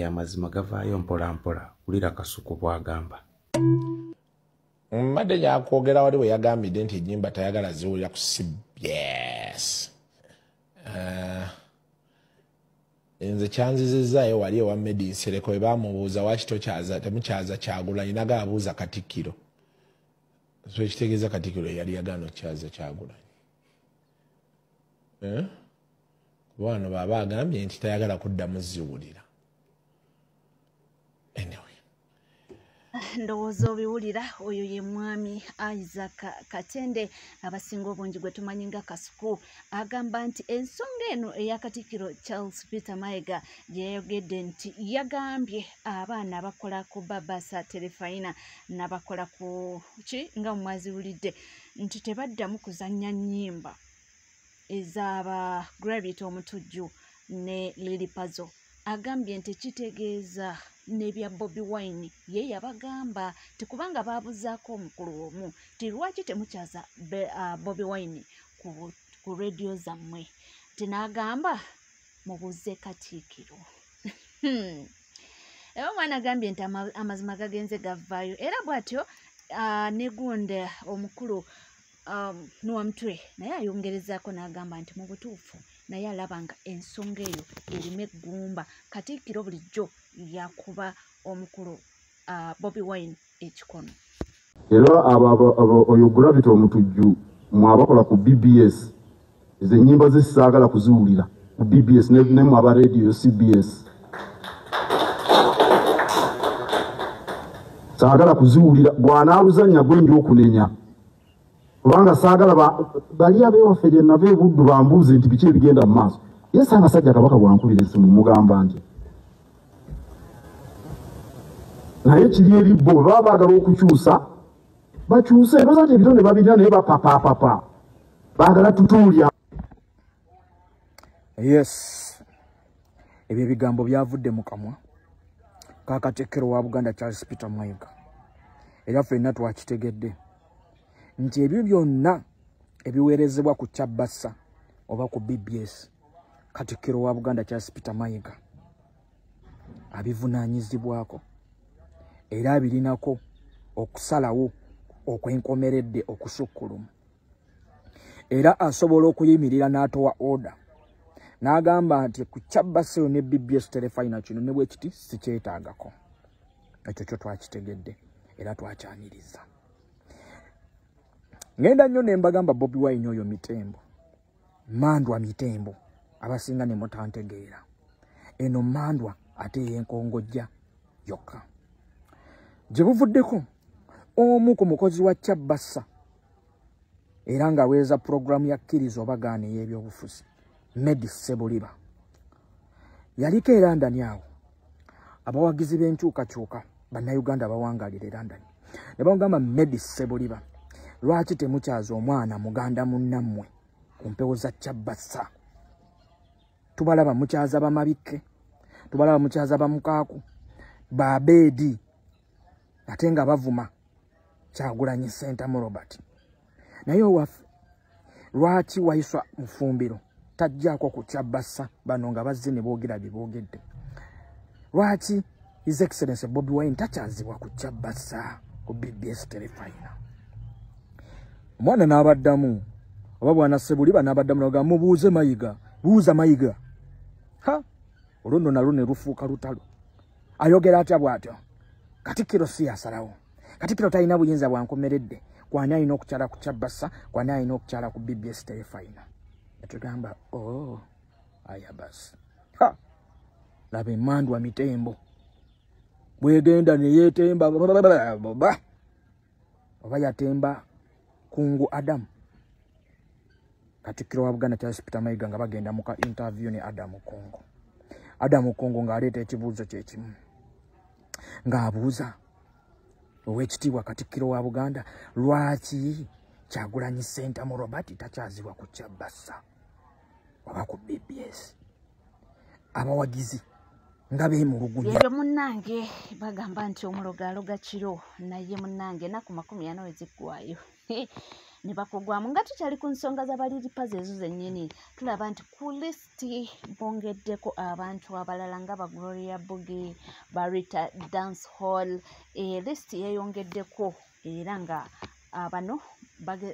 amazima gavaayo mpola mpola ulira Kasuku bwagamba. Mbadde nyakwogera wali we yagambidde nti ennyimba tayagala ziwulira ku CBS. Nze kyanzizizaayo wali ewa Medi Nsereko we baamubuuza lwaki temukyaza Kyagulanyi naga abuuza Katikkiro. So ekitegeeza Katikkiro yali yagaana okukyaza Kyagulanyi. Kuba wano baba agambye nti tayagala kuddamu ziwulira. Anyway. Ndowooza obiwulira oyo ye mwami Isaac Katende abasinga obungi gwe tumanyi nga Kasuku agamba nti ensonga eno eya Katikkiro Charles Peter Mayiga yayogedde nti yagambye abaana abakola ku Babasa Terefayina n'abakola ku nga mwaziwulidde nti tebaddamu kuzannya nnyimba ez'aba Gravity Omutujju ne Lily Puzzle. Agambye nti kitegeeza nebya Bobi Wine ye yabagamba tikubanga babuzaako omukulu omu ti lwaki temukyaza Bobi Wine ku radio zammwe tinagamba mubuze Katikkiro. Ewa mwana agambye nti amazima gagenze gavaayo era bw'atyo ne Gundi omukulu Nuwamutwe naye ayongerezaako n'agamba nti mu butuufu naye alaba nga ensonga eyo erimu eggumba Katikkiro bulijjo yakuba omukulu Bobi Wine ekikono. Era oyo Gravity Omutujju mwabakola ku BBS ezo ennyimba ze saagala kuziwulira ku BBS ne mu aba radio CBS saagala kuziwulira bw'anaaluzannya gwenja okunenya kubanga saagala bali abewaffe gye nava ebuddu bambuuze nti biki ebigenda mu maaso. Ye Ssaabasajja Kabaka bwankubira essimu mugamba nti naye kiri eri bo baba baagala okukyusa bakyuse ndoza nti ebitonde babirina naye bapapapapa baagala tutuulya. Yes, ebyo ebigambo byavudde mu kamwa ka Katikkiro wa Buganda Charles Peter Mayiga era ffenna twakitegedde nti ebyo byonna ebiweerezebwa ku Kyabassa oba ku BBS Katikkiro wa Buganda Charles Peter Mayiga abivunaanyizibwako era abirinako okusalawo okwenkomeredde okusukkulumu era asobola okuyimirira n'atowa order n'agamba nti ku Kyabassa ne BBS Terefayina kino ne bwe kiti sikyetaagako. Ekyo kyo twakitegedde era twakyaniriza. Ngenda nnyo ne mbagamba Bobi Wine oyo mitembo mandwa mitembo abasinga ne mutantegeera eno mandwa ate yenkongojja yokka gye buvuddeko omu ku mukozi wa Kyabassa era nga aweeza programu ya kkiriza oba gaana ey'ebyobufuzi Medi Sebuliba yaliko e London awo abawagizi b'enkyukakyuka bannayuganda bawangaalira e London ne bamugamba Medi Sebuliba lwaki temukyaza omwana muganda munnammwe ku mpewo za Kyabassa? Tubalaba mukyaza bamabikke, tubalaba mukyaza bamukaaku, Babeedi ate nga bavuma Kyagulanyi Ssentamu Robert. Naye owaffe lwaki wayiswa mufumbiro tajjaako ku Kyabassa bano nga bazze ne boogera bye boogedde? Lwaki His Excellency Bobi Wine takyazibwa ku Kyabassa ku BBS Terefayina? Omwana n'abaddamu oba bwana Sebuliba n'abaddamu n'agamba mubuuze Mayiga, buuza Mayiga. Oluno nalwo ne lufuuka lutalo. Ayogera atya bw'atyo? Katikkiro si yasalawo. Katikkiro talina buyinza bwankomeredde. Kwani alina okukyala ku Kyabassa, kwani alina okukyala ku BBS Terefayina. Netugamba aya basi. Laba emmandwa mitembo. Bwegenda ne yeetemba oba yatemba Kungu Adam. Katikkiro wa Buganda Charles Peter Mayiga nga bagenda mu ka interview ne Adam Kongo. Adam Kongo ng'aleeta ekibuuzo kye kimu. Ng'abuuza Oweekitiibwa Katikkiro wa Buganda lwaki Kyagulanyi Ssentamu Robert takyazibwa ku Kyabassa oba ku BBS? Abawagizi nga beemulugunya. Ebyo munnange bagamba nti omuloga aloga kiro naye munnange enaku 40 eziggwayo. ne bakugwamu. Nga tukyali ku nsonga z'abaliripazi ezo zennyini, tulaba nti ku lisiti bongeddeko abantu abalala nga ba Gloria Bugi, ba Rita Dance Hall. Lisiti yeeyongeddeko era nga bano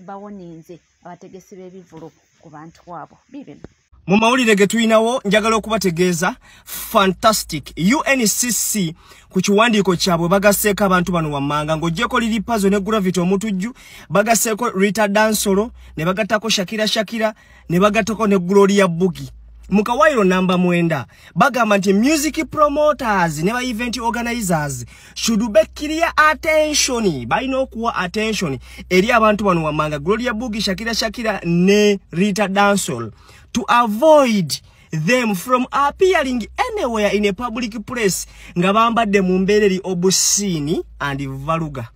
bawoninze abategesi b'ebivulo ku bantu abo. Bibino mu mawulire ge tulinawo njagala okubategeeza fantastic UNCC ku kiwandiiko kyabwe bagaseeko abantu bano wammanga ng'oggyeko Liripazo ne Gravity omutujju, bagaseeko Rita Dansolo, ne bagattako Shakira, ne bagattako ne Gloria Bugi. Mu kawairo namba 9 bagamba nti music promoters ne ba event organizers should be clear attention, balina okuwa attention eri abantu bano wammanga Gloria Bugi, Shakira ne Rita Dansolo, to avoid them from appearing anywhere in a public place nga bambadde mu mbeereri obusini and valuga.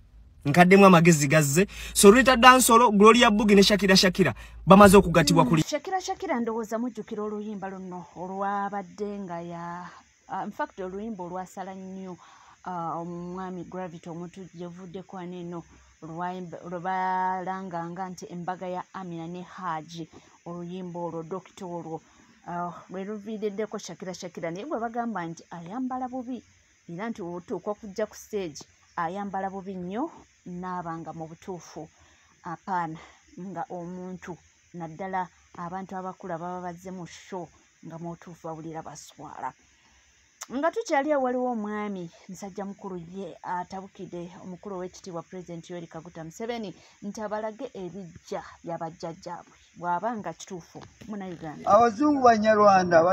Nkaddemu amagezi gazze. So Rita Dansolo, Gloria Bugi ne Shakira bamaze okugatibwa kuli. Shakira ndowooza mujjukira oluyimba luno olwabadde nga ya in fact oluyimba olwasala nnyo omwami Gravity omutujju evuddeko aneeno lwebalanganga nti embaga ya Amina ne Haji oluyimba olwo dokita olwo lwe luviiriddeko Shakira naye gwe bagamba nti ayambala bubi era nti otuuka okujja ku stage ayambala bubi nnyo n'abanga mu butuufu apaana nga omuntu naddala abantu abakula baba bazze mu show nga mu butuufu bawulira baswala. Nga tukyali waliwo omwami musajja mukulu ye atabukidde omukulu w'ekitiibwa Pulezidenti Yoweri Kaguta Museveni nti abalage ebijja by'abajjajjaabwe bw'aba nga kituufu Munnayuganda. Abazungu Banyarwanda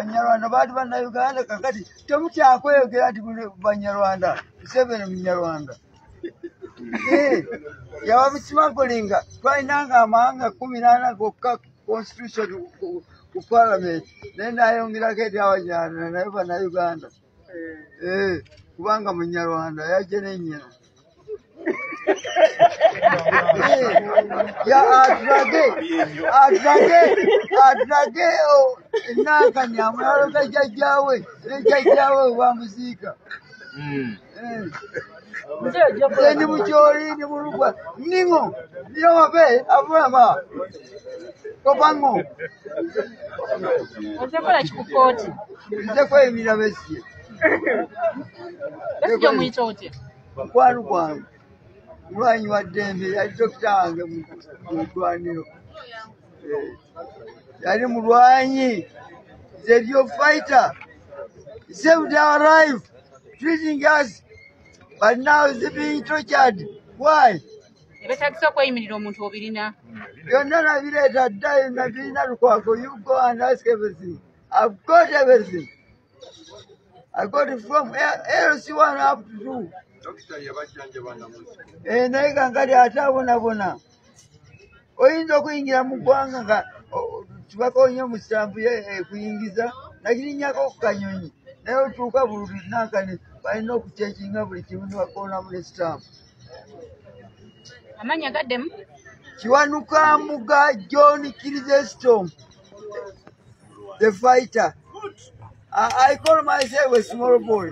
baali Bannayuganda kakati temukyakweyogera nti Banyarwanda Museveni Munyarwanda. Yaba mukimagolinga twalinanga amawanga 18 gokka constitution ku parliament naye nayongerako eri Abanyarwanda naye Bannayuganda. Kubanga Munyarwanda yajje n'ennyina. Atrage enankani amulalo ga jjajjaawe ne jjajjaawe bamuziika. Ndi mukyoli ni mulugwa ningo niyo wabe avulama kopango otekola kikukoti nzekweyimira besiye ekyo mwitote mukwano gwange mulwanyi wa ddembe yali dokita wange mu ddwaniro yali mulwanyi the fighter. He saved our life treating us. But now is being tortured. Why? ebetagisa okweyimirira omuntu obirina byonna nabireeta ddayo nabirina lukwako. You go and ask everything. I've got everything. I got it from LC1 up to 2. Naye kankati ate abonabona oyinza okuyingira mu ggwanga nga kibakonye mu sitampu kuyingiza nakirinnyako ku kanyonyi naye otuuka bululu nankani balina okucekinga buli kimu ne bakoonamu ne sitampu. amanya gaddemu Kiwanuka Muga John Kirizestom, the fighter. I call myself a small boy.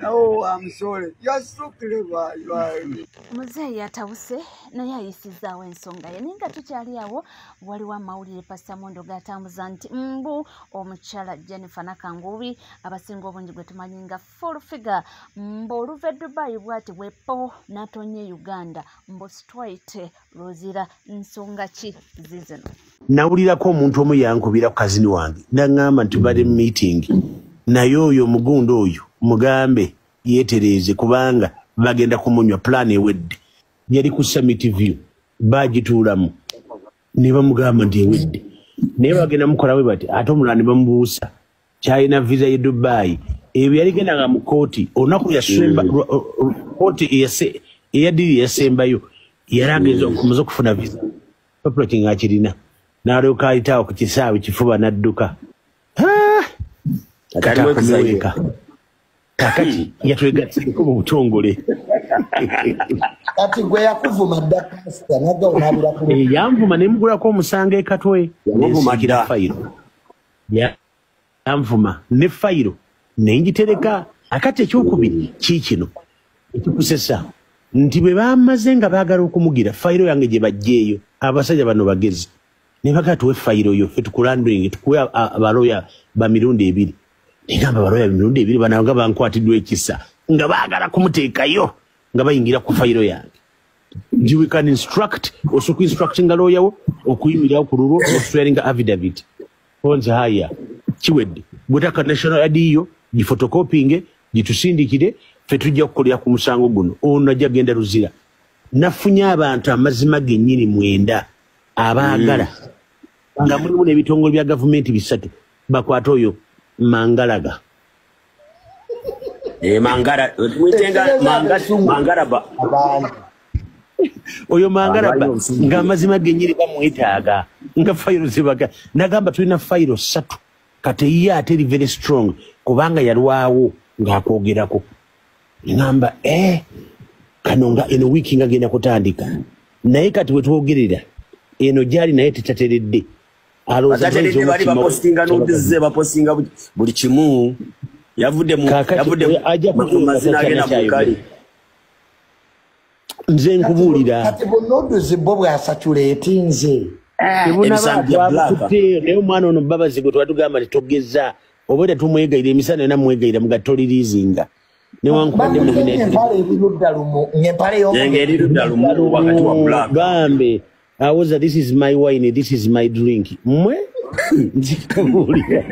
Oh, I'm sorry. You're so clever. You are. Muzeeyi atabuse naye ayisizaawo ensonga ye naye nga tukyali awo waliwo amawulire Pastor Mondo gatambuza nti mbu omukyala Jennifer Nakangubi abasinga obungi gwe tumanyi nga full figure mbu oluva e Dubai bwati bwepo natonye Uganda mbu straight luzira nsonga ki zizino. Nawulirako omuntu omu yankubira ku kazini wange n'aŋŋamba nti bali mu meeting naye oyo omugundo oyo mugambe yeetereeze kubanga bagenda kumunywa plan ewedde. Yali ku Summit View bagituulamu ne bamugamba nti ewedde naye bagenda mukola bwe bati ate omulala ne bamubuusa kyalina visa ye Dubai ebyo yaligendanga mu kooti olunaku yasemba kooti eyadiri yasembayo yali agenza okumuza okufuna visa papuloki ng'akirina n'alyoka ayitaawo ku kisaawe kifuba n'adduka akatakumeweka kakati yatwegatseko mu butongole kati gwe yakuvuma dda kasita nagga onabirako yanvuma ne mugulako omusanga ekatwe nensikira fayiro yanvuma ne fayiro ne ngitereka akati ekyokubiri kiikino ekikusesa nti bwe bamaze nga baagala okumugira fayiro yange gye bajjeeyo abasajja bano bagezi ne bagala tuwe fayiro yo ffe tukulandulingi tukuwe abaloya ba mirundi 2 negamba abaloya mirundi 2 bano nga bankwatiddwa ekisa nga baagala kumuteekayo nga bayingira ku fayiro yange we can instruct osoku instructing lawyer wo okuyimirawo ku lulwo oswearing affidavit onza haya kiwedde bwetaka national ID yo gifotokopinge gitusindikire ffe tujja kukolera ku musango guno ono ajja genda Luzira nafunye abantu amazima gennyini 9 abaagala nga mulimu n'ebitongole bya gavumenti 3 bakwata oyo Mangalaga Mangara Mangaraba oyo Mangaraba nga amazima gennyini bamwetaaga nga fayiro zibaga nagamba tulina fayiro 3 kati ye ate very strong kubanga yalwawo ng'akwogerako ngamba kano nga eno wiiki nga genda kutandika naye kati wetwogerera eno gyali naye tetateredde Bazateredde bali bapostinga n'obuzize bapostinga buli kimu yavudde mu mazina agenda mu kali nze nkubuulira kati bunoduzi bo bwasatuleti nze naye omwana ono babazi gwe twatugamba tetogeza oba tumwegayira emisana yona mwegayira mugatolirizinga gambe awoza this is my wine this is my drink mwe nzikabuulira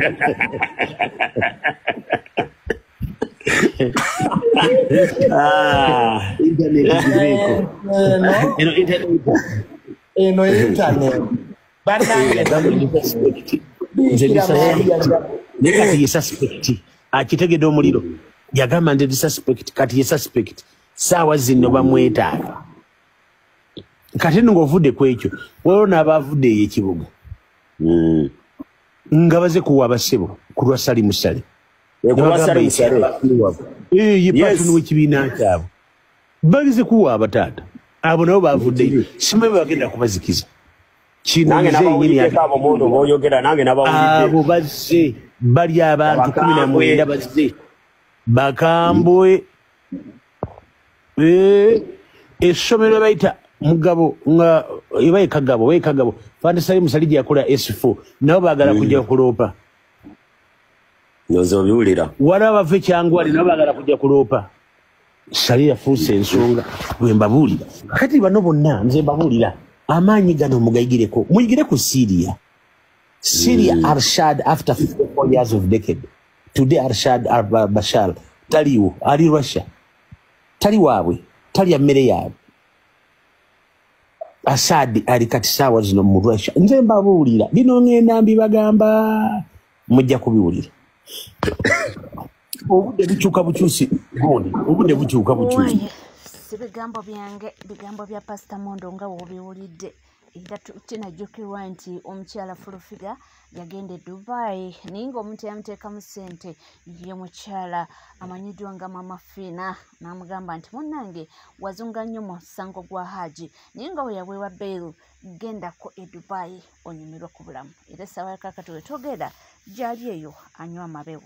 internet nekati ye suspect akitegedde omuliro yagamba nti suspect kati ye suspect saawa zino bamwetaaga kati ng'ovudde ku ekyo waliwo n'abaavudde eyo ekibuga nga baze kuwa abasebo ku lwa salimusale ye patuni w'ekibiina kyabwe bagize kuwa abataata abo nabo baavuddeyo simanyi bagenda kubazikiza abo bazze bali abantu 19 bazze bakambwe essomero bayita mugabo nga ibaye kagabo fandi sali musali gye yakola S4 nabo baagala kujja kuloopa nyozo biwulira wala bave kyangwali nabo baagala kujja kuloopa sali yafuuse ensonga bwe mbabuulira kati bano bonna nze mbabuulira amaanyi gano mugayigireko muyigire ku Syria Arshad after 54 years of decade today Arshad Bashar taliwo ali Russia tali waabwe tali mmere yaabwe Assad ali kati saawa zino mu Russia nze mbabuulira bino ngenda mbibagamba mujja kubiwulira obudde bukyuka bukyusi gundi obudde bukyuka bukyusi si bigambo byange bigambo bya Pastor Mondo nga wobiwulidde era kinajjukirwa nti omukyala Fulufiga yagenda e Dubai naye ng'omuntu yamuteekamu ssente ye mukyala amanyiddwa nga Mama Fina n'amugamba nti munnange wazunga nnyo mu musango gwa Haji naye nga we yaweebwa bail gendako e Dubai onyumirwa ku bulamu era essaawa yakakati wetwogera gyali eyo anywa amabewo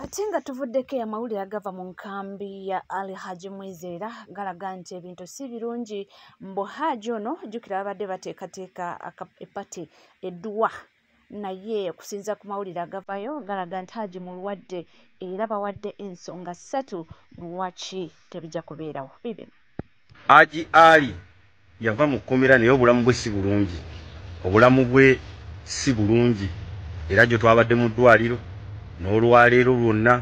ate nga tuvuddeko amawulire agava mu nkambi ya Ali Haji Mwizera galaga nti ebintu si birungi mbu Haji ono jjukira babadde bateekateeka epati edduwa naye kusinza ku mawulire agavayo galaga nti Haji mulwadde era bawadde ensonga 3 lwaki tebijja kubeerawo bibi Haji Ali yava mu kkomera naye obulamu bwe si bulungi obulamu bwe si bulungi era gye twabadde mu ddwaliro n'olwaleero lwonna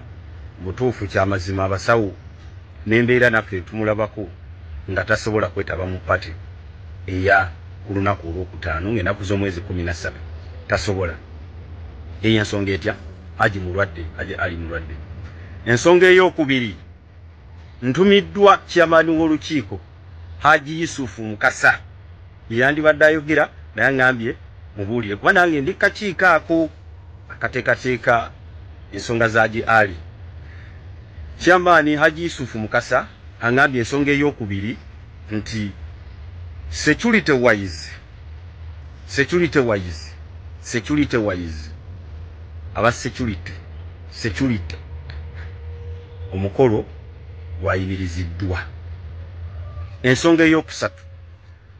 butuufu kyamazima abasawo n'embeera naffe tumulabako nga tasobola kwetaba mu pati eya ku lunaku olwokutaano ng'ennaku z'omwezi 17 tasobola eyo ensonga etya Haji mulwadde Haji Ali mulwadde ensonga ey'okubiri ntumiddwa kyamaani w'olukiiko Haji Yusufu Mukasa yandibadde ayogera naye aŋŋambye mubuulire kuba nange ndi kakiiko ako akateekateeka ensonga za Haji Ali kyamaani Haji Yusufu Mukasa aŋŋambye ensonga ey'okubiri nti security wise aba security omukolo gwayimiriziddwa ensonga eyokusatu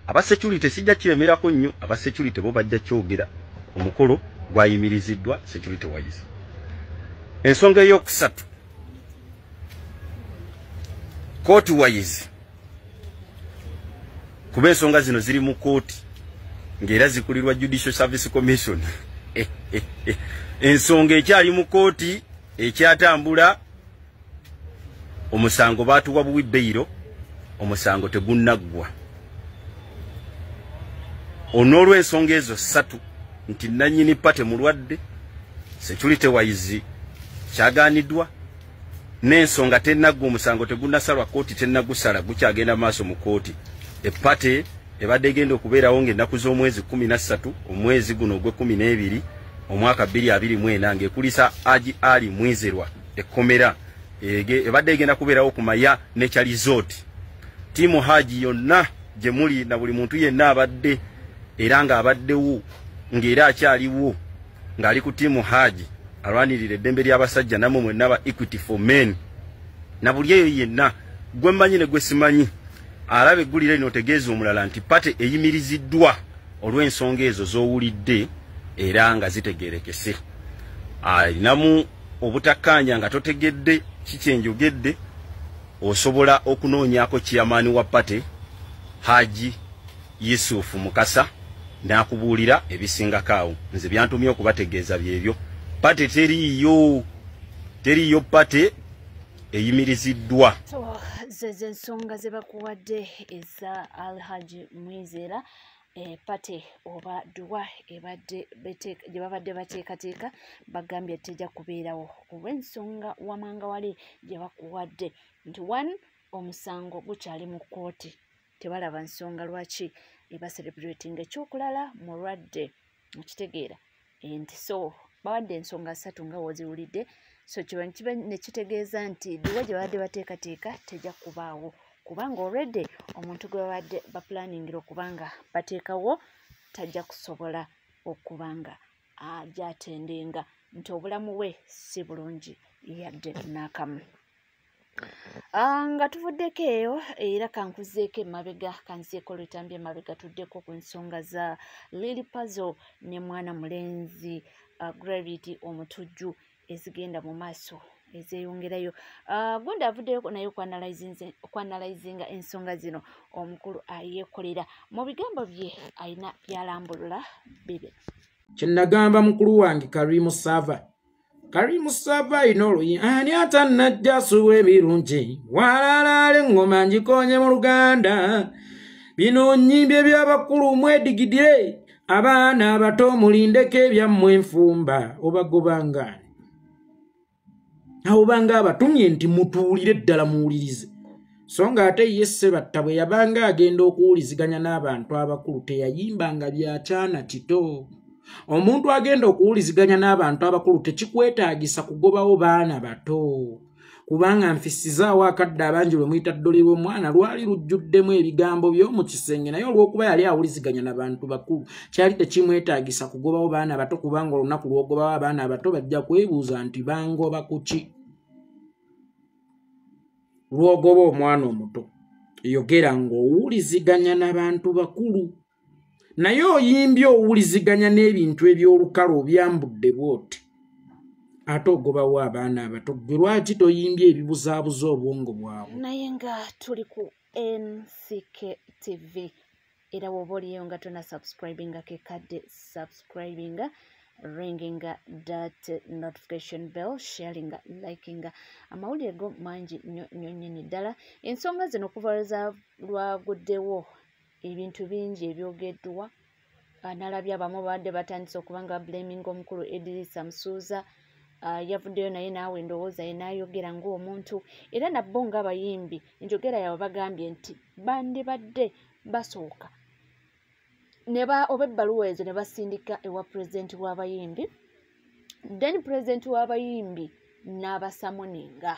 abasecurity sijja kiremerako nnyo abasecurity bo bajja kyogera omukolo gwayimiriziddwa security wise. Ensonga eyokusatu court wise kuba ensonga zino ziri mu kooti ng'era zikulirwa Judicial Service Commission. Ensonga ekyali mu kooti ekyatambula omusango baatuwa buwi beyiro omusango tegunnaggwa. Onolw'ensonga ezo ssatu nti nannyini pate mulwadde security wise kyagaaniddwa n'ensonga tennaggwa omusango tegunnasalwa kooti tennagusala gukyagenda maaso mu kooti. Epate ebadde egenda okubeerawo ng'ennaku z'omwezi 13 omwezi guno ogwe12 omwaka 2024 ng'ekulisa Haji Ali Mwizerwa ekkomera ebadde egenda kubeerawo ku Maya Nature Resort. Tiimu Haji yonna gye muli na buli muntu yenna abadde era ng'abaddewo ng'era akyaliwo ng'ali ku tiimu Haji alwanirira eddembe ly'abasajja namwe mwenna ba Equity for Men na buli eyo yenna gwe mmanyi ne gwe simanyi alabe eggulire lino otegeeza omulala nti pate eyimiriziddwa olw'ensonga ezo z'owulidde era nga zitegeerekese. Alinamu obutakkaanya nga totegedde kikyenjogedde osobola okunoonyaako chairman wa pate Haji Yusuf Mukasa n'akubuulira ebisingako awo. Nze byantumye okubategeeza byebyo. Pate teriyo pate eyimiriziddwa. Zeze ensonga ze bakuwadde eza Alhaji Mwizera pate oba duwa ebadde gye babadde bateekateeka bagambye tejja kubeerawo olw'ensonga wamanga wali gye bakuwadde nti 1 omusango gukyali mu kooti tebalaba nsonga lwaki eba celebrating ekyokulala mulwadde okitegeera nti so bawadde ensonga 3 nga woziwulidde so kiba ne kitegeeza nti duwa gye babadde bateekateeka tejja kubaawo kubanga already omuntu gwe babadde baplaningira okubanga bateekawo tajja kusobola okubanga ajatendenga nti obulamu we si bulungi yadde n'akamu. Nga tuvuddeko eyo era kankuzeeko emabega kanzeeko lwetambye emabega tuddeko ku nsonga za Lily Puzzle ne mwana mulenzi Gravity omutujju ezigenda mu maaso ezeyongerayo. Gundi avuddeyo naye okwanalizinga ensonga zino omukulu ayeekolera mu bigambo bye alina byalambulula bibe. Kyenagamba mukulu wange Karimu Sava ino oluyi ani atannajja asuwa ebirungi walalaala engoma ngikonye mu Luganda bino nnyimbye by'abakulu mwedigidire abaana abato mulindeko ebyammwe enfumba obagobanga awubanga abatumye nti mutuulire ddala muwulirize so nga ate ye Ssebatta bwe yabanga agenda okuwuliziganya n'abantu abakulu teyayimbanga byakyana kito. Omuntu agenda okuwuliziganya n'abantu abakulu tekikwetaagisa kugobawo baana bato kubanga nfisizaawo akadde abangi lwe muyita ddole bw'omwana lwali lujjuddemu ebigambo by'omu kisenge naye olw'okuba yali awuliziganya n'abantu bakulu kyali tekimwetaagisa kugobawo baana bato kubanga olunaku lw'ogobawo abaana abato bajja kwebuuza nti bangoba ku ki. Lw'ogoba omwana omuto yogera ng'owuliziganya n'abantu bakulu naye oyimbye owuliziganya n'ebintu eby'olukale obyambudde bw'oti ate ogobawo abaana abato gwe lwaki toyimbye ebibuzaabuza obwongo bwabwe. Naye nga tuli ku NCK TV era woba oliyo nga tona subscribinga kekadde subscribinga ringinga that notification bell sharinga likinga amawulire go mangi nnyo nnyini ddala. Ensonga zino okuva lwaguddewo ebintu bingi ebyogeddwa nalabye abamu babadde batandise okubanga blaminga omukulu Idrisa Musuuza yavuddeyo naye naawe ndowooza ye n'ayogera ng'omuntu era nabbo ng'abayimbi enjogera yawe bagambye nti bandibadde basooka oba ebbaluwa ezo ne basindika ewa pulezidenti w'abayimbi then pulezidenti w'abayimbi n'abasamuninga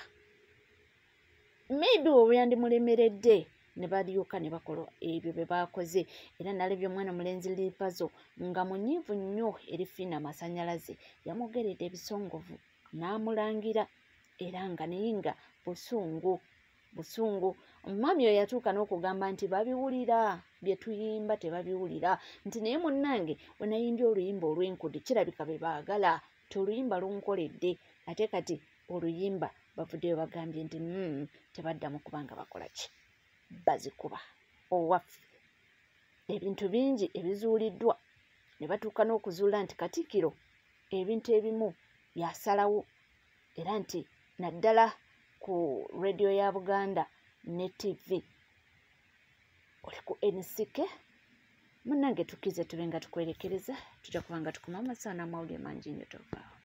maybe oba yandimulemeredde ne balyoka ne bakola ebyo bye baakoze era nalabye omwana mulenzi Lily Puzzle nga munyiivu nnyo erifiina amasannyalaze yamwogeredde ebisongovu n'amulangira era nga naye nga busungu busungu. Omwami oyo yatuuka n'okugamba nti babiwulira bye tuyimba tebabiwulira nti naye munnange we nayimbye oluyimba olw'enkudi kirabika be baagala ti oluyimba lunkoledde ate kati oluyimba bavuddeyo bagambye nti tebaddamu kubanga bakola ki bazikuba owaffe. Ebintu bingi ebizuuliddwa ne batuuka n'okuzuula nti Katikkiro ebintu ebimu yasalawo era nti naddala ku radio ya Buganda ne TV oli ku NCK munnange tukize tube nga tukwerekereza tujja kuba nga tukuma amasana amawulire mangi nnyo tova.